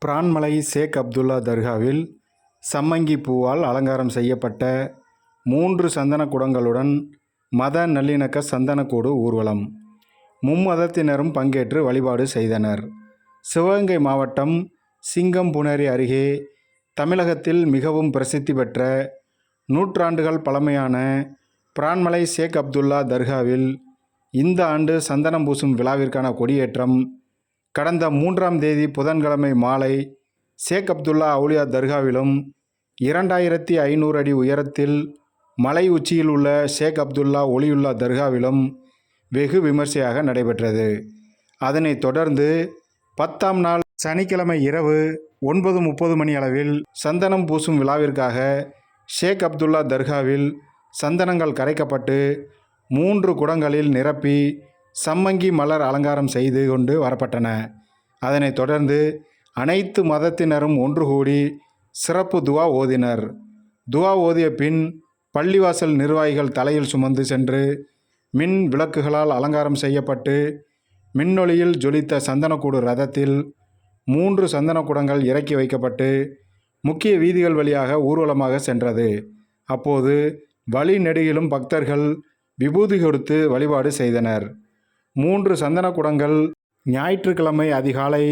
பிரான்மலை ஷேக் அப்துல்லா தர்காவில் சம்மங்கி பூவால் அலங்காரம் செய்யப்பட்ட 3 சந்தன குடங்களுடன் மத நல்லிணக்க சந்தனக்கூடு ஊர்வலம். மும்மதத்தினரும் பங்கேற்று வழிபாடு செய்தனர். சிவகங்கை மாவட்டம் சிங்கம்புணரி அருகே தமிழகத்தில் மிகவும் பிரசித்தி பெற்ற நூற்றாண்டுகள் பழமையான பிரான்மலை ஷேக் அப்துல்லா தர்காவில் இந்த ஆண்டு சந்தனம் பூசும் விழாவிற்கான கொடியேற்றம் கடந்த 3ஆம் தேதி புதன்கிழமை மாலை ஷேக் அப்துல்லா அவுலியா தர்காவிலும் 2500 அடி உயரத்தில் மலை உச்சியில் உள்ள ஷேக் அப்துல்லா ஒலியுல்லா தர்காவிலும் வெகு விமர்சையாக நடைபெற்றது. அதனைத் தொடர்ந்து 10ஆம் நாள் சனிக்கிழமை இரவு 9:30 மணி அளவில் சந்தனம் பூசும் விழாவிற்காக ஷேக் அப்துல்லா தர்காவில் சந்தனங்கள் கரைக்கப்பட்டு 3 குடங்களில் நிரப்பி சம்மங்கி மலர் அலங்காரம் செய்து கொண்டு வரப்பட்டன. அதனைத் தொடர்ந்து அனைத்து மதத்தினரும் ஒன்று கூடி சிறப்பு துவா ஓதினர். துவா ஓதிய பின் பள்ளிவாசல் நிர்வாகிகள் தலையில் சுமந்து சென்று மின் விளக்குகளால் அலங்காரம் செய்யப்பட்டு மின்னொளியில் ஜொலித்த சந்தனக்கூடு ரதத்தில் 3 சந்தனக்கூடங்கள் இறக்கி வைக்கப்பட்டு முக்கிய வீதிகள் வழியாக ஊர்வலமாக சென்றது. அப்போது வழி நெடுகிலும் பக்தர்கள் விபூதி கொடுத்து வழிபாடு செய்தனர். 3 சந்தனக்கூடங்கள் ஞாயிற்றுக்கிழமை அதிகாலை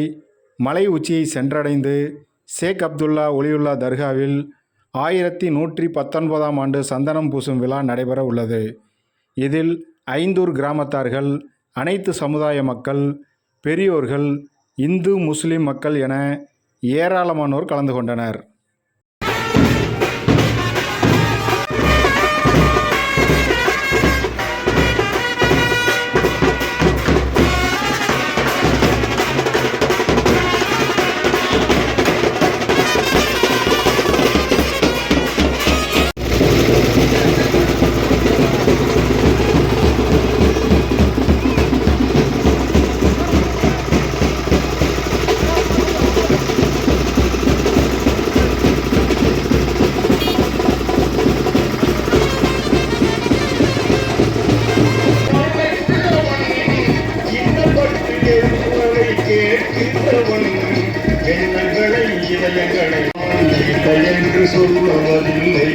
மலை உச்சியை சென்றடைந்து ஷேக் அப்துல்லா ஒலியுல்லா தர்காவில் 1119ஆம் ஆண்டு சந்தனம் பூசும் விழா நடைபெற உள்ளது. இதில் ஐந்தூர் கிராமத்தார்கள், அனைத்து சமுதாய மக்கள், பெரியோர்கள், இந்து முஸ்லிம் மக்கள் என ஏராளமானோர் கலந்து கொண்டனர். எண்ணங்களை இதயங்களை என்று சொல்லுவதில்லை.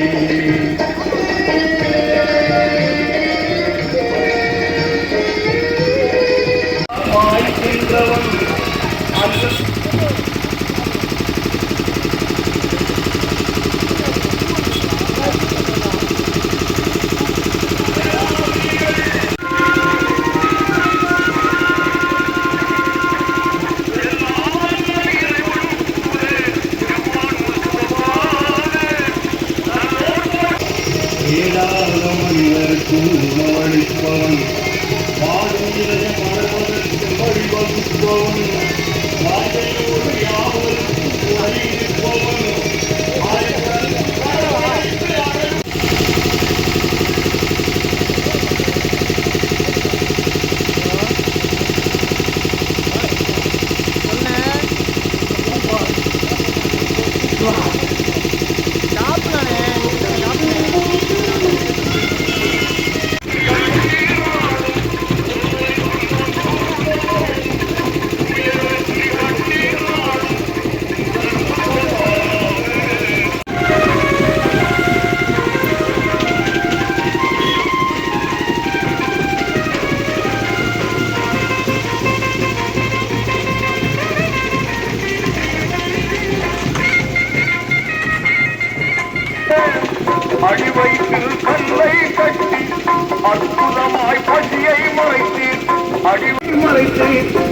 உணவளிப்பவன் வாழ்வியலை மனவதற்கு வழிவகுப்பவன் வாழ்க்கையோடு யாவருக்கும் வழியிருப்பவன் அடிவயிற்றில் கல்லை கட்டி அற்புதமாய் பசியை மறைத்து அடிவை மறைத்து